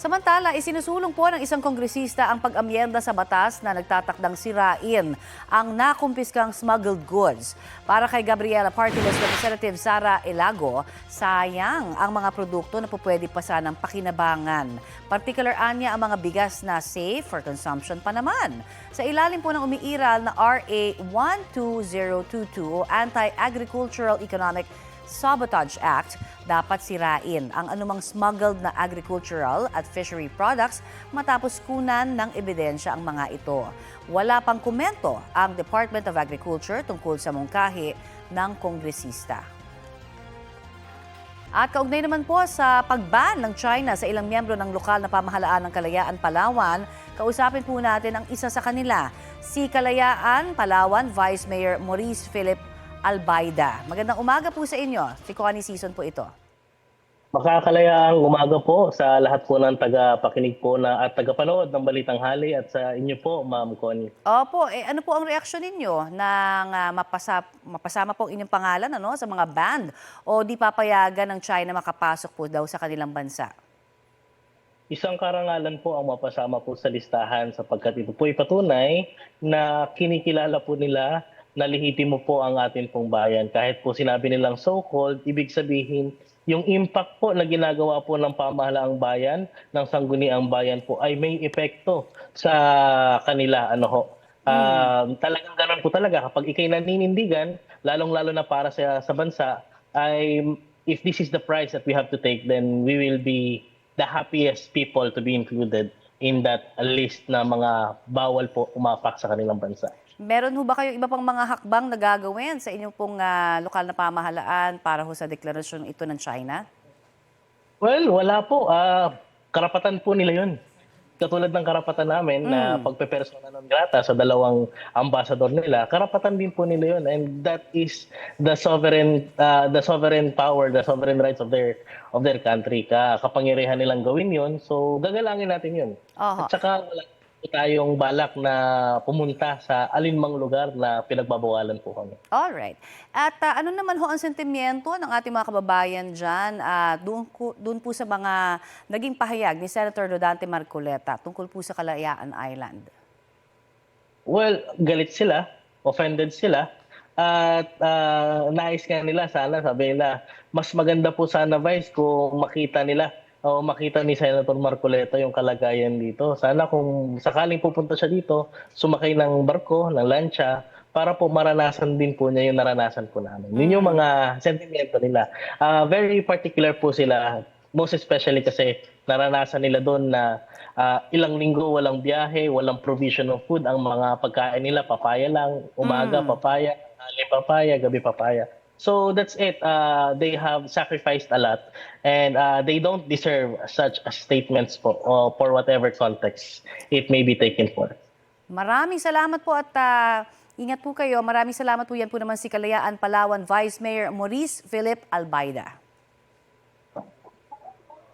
Samantala, isinusulong po ng isang kongresista ang pag-amyenda sa batas na nagtatakdang sirain ang nakumpiskang smuggled goods. Para kay Gabriela Party List Representative Sara Elago, sayang ang mga produkto na pupwede pa sanang pakinabangan. Particular anya ang mga bigas na safe for consumption pa naman. Sa ilalim po ng umiiral na RA 12022 o Anti-Agricultural Economic Sabotage Act, dapat sirain ang anumang smuggled na agricultural at fishery products matapos kunan ng ebidensya ang mga ito. Wala pang komento ang Department of Agriculture tungkol sa mungkahi ng kongresista. At kaugnay naman po sa pagban ng China sa ilang miyembro ng lokal na pamahalaan ng Kalayaan, Palawan, kausapin po natin ang isa sa kanila, si Kalayaan, Palawan Vice Mayor Maurice Philip Albayda. Magandang umaga po sa inyo. Si Connie Season po ito. Makakalayaang umaga po sa lahat po ng taga-pakinig po at taga-panood ng Balitang Hali at sa inyo po, Ma'am Connie. Opo, ano po ang reaksyon ninyo nang mapasama po ang inyong pangalan sa mga band o di papayagan ng China makapasok po daw sa kanilang bansa? Isang karangalan po ang mapasama po sa listahan sapagkat ito po ipatunay na kinikilala po nila na lehitimo po ang ating pong bayan. Kahit po sinabi nilang so-called, ibig sabihin, yung impact po na ginagawa po ng pamahalaang bayan, ng sangguniang bayan po, ay may epekto sa kanila. Talagang ganun po talaga. Kapag ikay naninindigan, lalong-lalo na para sa bansa, ay if this is the price that we have to take, then we will be the happiest people to be included in that list na mga bawal po umapak sa kanilang bansa. Meron ho ba kayo iba pang mga hakbang na gagawin sa inyong pong lokal na pamahalaan para ho sa deklarasyon ito ng China? Well, wala po. Karapatan po nila yun. Katulad ng karapatan namin na pagpepersona non grata sa dalawang ambasador nila, karapatan din po nila yun. And that is the sovereign power, the sovereign rights of their country. Kapangyarihan nilang gawin yun. So, gagalangin natin yun. At saka wala tayong balak na pumunta sa alinmang lugar na pinagbabawalan po kami. Alright. At ano naman ho ang sentimiento ng ating mga kababayan dyan doon po sa mga naging pahayag ni Senator Rodante Marcoleta tungkol po sa Kalayaan Island? Well, galit sila, offended sila, at nais nga nila sana, sabi nila, mas maganda po sana, Vice, kung makita nila o makita ni Senator Marcoleta yung kalagayan dito. Sana kung sakaling pupunta siya dito, sumakay ng barko, ng lancha, para po maranasan din po niya yung naranasan po namin. Yun yung mga sentimento nila. Very particular po sila, most especially kasi naranasan nila doon na ilang linggo walang biyahe, walang provision of food. Ang mga pagkain nila, papaya lang, umaga papaya, papaya, gabi papaya. So that's it. They have sacrificed a lot and they don't deserve such statements for whatever context it may be taken for. Maraming salamat po at ingat po kayo. Maraming salamat po yan po naman si Kalayaan, Palawan Vice Mayor Maurice Philip Albayda.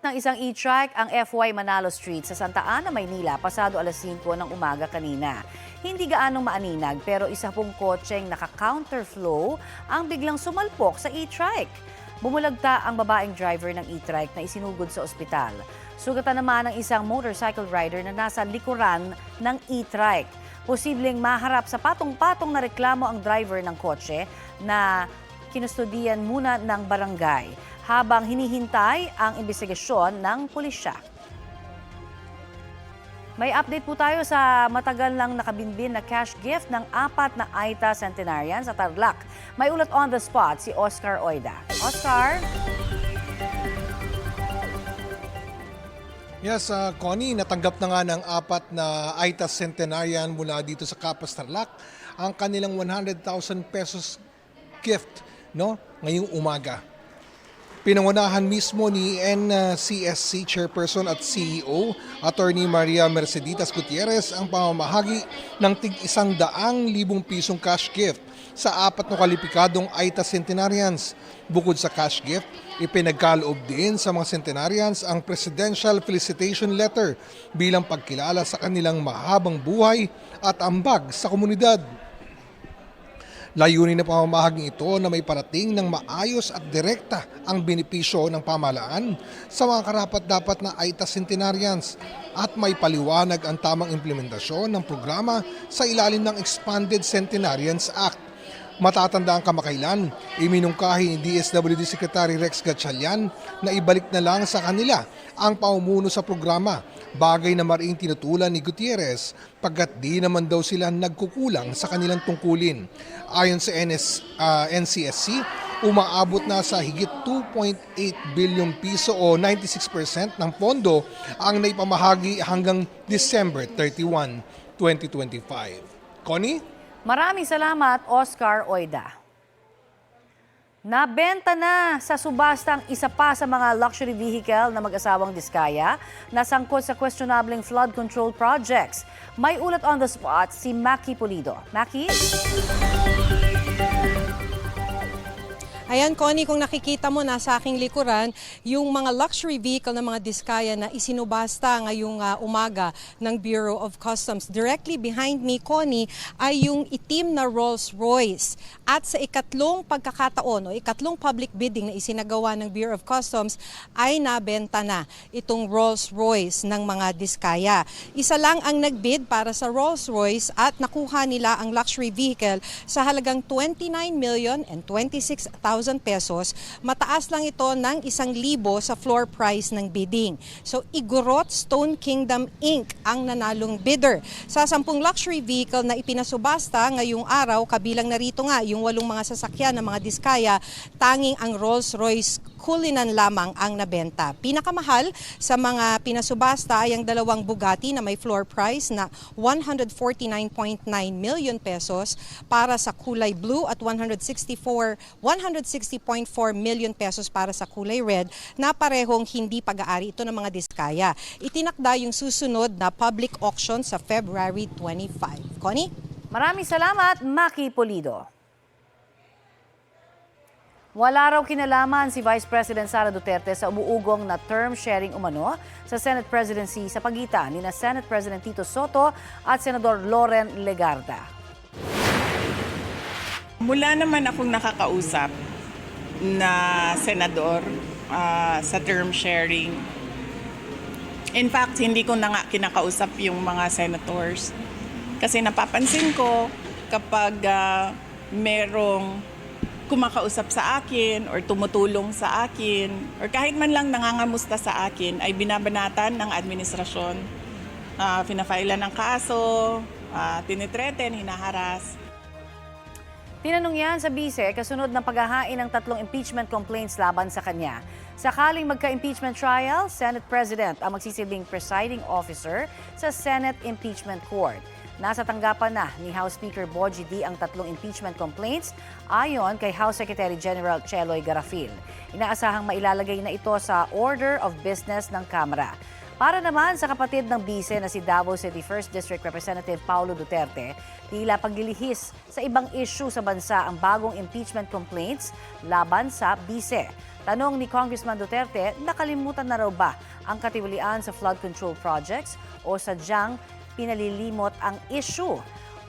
Ng isang e-trike ang FY Manalo Street sa Santa Ana, Maynila, pasado alas 5 ng umaga kanina. Hindi gaanong maaninag pero isa pong kotseng naka-counterflow ang biglang sumalpok sa e-trike. Bumulagta ang babaeng driver ng e-trike na isinugod sa ospital. Sugatan naman ang isang motorcycle rider na nasa likuran ng e-trike. Posibleng maharap sa patong-patong na reklamo ang driver ng kotse na kinustudiyan muna ng barangay habang hinihintay ang investigasyon ng pulisya. May update po tayo sa matagal lang nakabinbin na cash gift ng 4 na Aita centenarian sa Tarlac. May ulat on the spot si Oscar Oida. Oscar? Yes, Connie, natanggap na nga ng 4 na Aita centenarian mula dito sa Capas, Tarlac ang kanilang 100,000 pesos gift ngayong umaga. Pinangunahan mismo ni NCSC Chairperson at CEO, Attorney Maria Merceditas Gutierrez, ang pamamahagi ng tig-100,000 pisong cash gift sa 4 na kwalipikadong Aita centenarians. Bukod sa cash gift, ipinagkaloob din sa mga centenarians ang Presidential Felicitation Letter bilang pagkilala sa kanilang mahabang buhay at ambag sa komunidad. Layunin ng pamamahaging ito na may parating ng maayos at direkta ang benepisyo ng pamahalaan sa mga karapat-dapat na AITA centenarians at may paliwanag ang tamang implementasyon ng programa sa ilalim ng Expanded Centenarians Act. Matatanda ang kamakailan, iminungkahi ni DSWD Secretary Rex Gatchalian na ibalik na lang sa kanila ang paumuno sa programa, bagay na mariing tinutulan ni Gutierrez pagkat di naman daw sila nagkukulang sa kanilang tungkulin. Ayon sa NCSC, umaabot na sa higit 2.8 bilyong piso o 96% ng pondo ang naipamahagi hanggang December 31, 2025. Connie? Maraming salamat, Oscar Oida. Nabenta na sa subasta ang isa pa sa mga luxury vehicle na mag-asawang Diskaya na sangkot sa questionableng flood control projects. May ulat on the spot si Maki Pulido. Maki? Ayan, Connie, kung nakikita mo nasa aking likuran, yung mga luxury vehicle ng mga Diskaya na isinubasta ngayong umaga ng Bureau of Customs. Directly behind me, Connie, ay yung itim na Rolls-Royce. At sa ikatlong pagkakataon o ikatlong public bidding na isinagawa ng Bureau of Customs ay nabenta na itong Rolls-Royce ng mga Diskaya. Isa lang ang nagbid para sa Rolls-Royce at nakuha nila ang luxury vehicle sa halagang 29,026,000 pesos. Mataas lang ito ng 1,000 sa floor price ng bidding. So Igorot Stone Kingdom Inc. ang nanalong bidder. Sa 10 luxury vehicle na ipinasubasta ngayong araw, kabilang narito nga yung 8 mga sasakyan ng mga Diskaya, tanging ang Rolls-Royce Cullinan lamang ang nabenta. Pinakamahal sa mga pinasubasta ay ang 2 Bugatti na may floor price na 149.9 million pesos para sa kulay blue at 160.4 million pesos para sa kulay red na parehong hindi pag-aari ito ng mga Diskaya. Itinakda yung susunod na public auction sa February 25. Connie? Maraming salamat, Maki Pulido. Wala raw kinalaman si Vice President Sara Duterte sa umuugong na term sharing umano sa Senate presidency sa pagitan ni Senate President Tito Soto at Senador Loren Legarda. Mula naman akong nakakausap na senador sa term sharing. In fact, hindi ko na nga kinakausap yung mga senators. Kasi napapansin ko kapag merong kumakausap sa akin or tumutulong sa akin or kahit man lang nangangamusta sa akin ay binabanatan ng administrasyon. Pinafailan ng kaso, tinitreten, hinaharas. Tinanong yan sa bise kasunod ng paghahain ng 3 impeachment complaints laban sa kanya. Sakaling magka-impeachment trial, Senate President ang magsisilbing presiding officer sa Senate Impeachment Court. Nasa tanggapan na ni House Speaker Bogie D ang 3 impeachment complaints ayon kay House Secretary General Cheloy Garafil. Inaasahang mailalagay na ito sa Order of Business ng Kamara. Para naman sa kapatid ng bise na si Davao City 1st District Representative Paulo Duterte, tila paglilihis sa ibang issue sa bansa ang bagong impeachment complaints laban sa bise. Tanong ni Congressman Duterte, nakalimutan na raw ba ang katiwalian sa flood control projects o sadyang pinalilimot ang issue?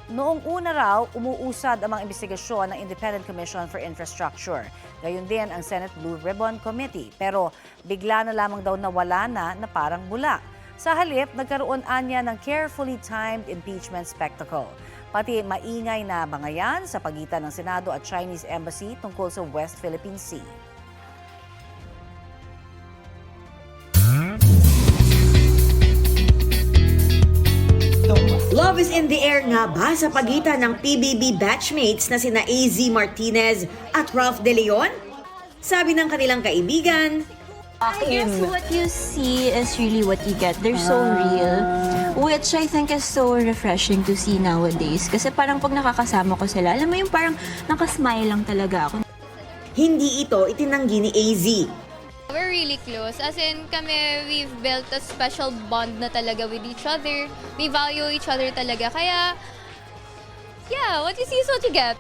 Noong una raw, umuusad ang mga investigasyon ng Independent Commission for Infrastructure. Gayon din ang Senate Blue Ribbon Committee. Pero bigla na lamang daw nawala na parang bula. Sa halip, nagkaroon anya ng carefully timed impeachment spectacle. Pati maingay na bangayan sa pagitan ng Senado at Chinese Embassy tungkol sa West Philippine Sea. Love is in the air nga ba sa pagitan ng PBB batchmates na sina AZ Martinez at Ralph De Leon? Sabi ng kanilang kaibigan, I guess what you see is really what you get. They're so real, which I think is so refreshing to see nowadays. Kasi parang pag nakakasama ko sila, alam mo yung parang nakasmile lang talaga ako. hindi ito itinanggi ni AZ. We're really close. As in, kami, we've built a special bond na talaga with each other. We value each other talaga. Kaya, yeah, what you see is what you get.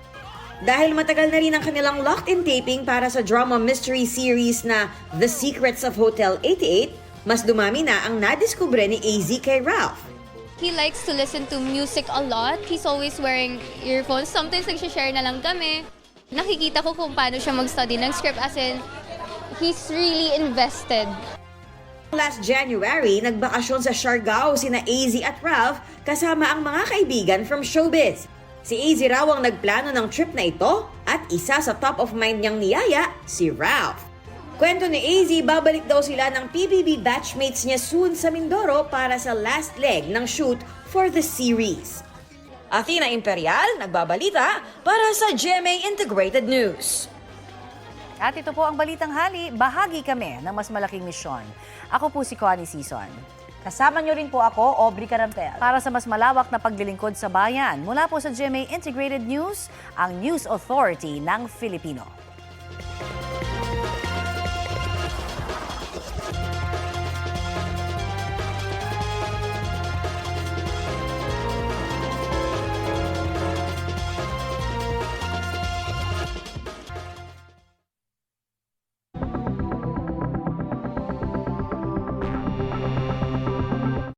Dahil matagal na rin ang kanilang locked-in taping para sa drama mystery series na The Secrets of Hotel 88, mas dumami na ang nadiskubre ni AZ kay Ralph. He likes to listen to music a lot. He's always wearing earphones. Sometimes nagsishare na lang kami. Nakikita ko kung paano siya mag-study ng script as in, he's really invested. Last January, nagbakasyon sa Siargao sina AZ at Ralph kasama ang mga kaibigan from showbiz. Si AZ raw ang nagplano ng trip na ito at isa sa top of mind niyang niyaya, si Ralph. Kwento ni AZ, babalik daw sila ng PBB batchmates niya soon sa Mindoro para sa last leg ng shoot for the series. Athena Imperial, nagbabalita para sa GMA Integrated News. At ito po ang Balitang Hali, bahagi kami ng mas malaking misyon. Ako po si Connie Sison. Kasama niyo rin po ako, Aubrey Carampel. Para sa mas malawak na paglilingkod sa bayan, mula po sa GMA Integrated News, ang News Authority ng Filipino.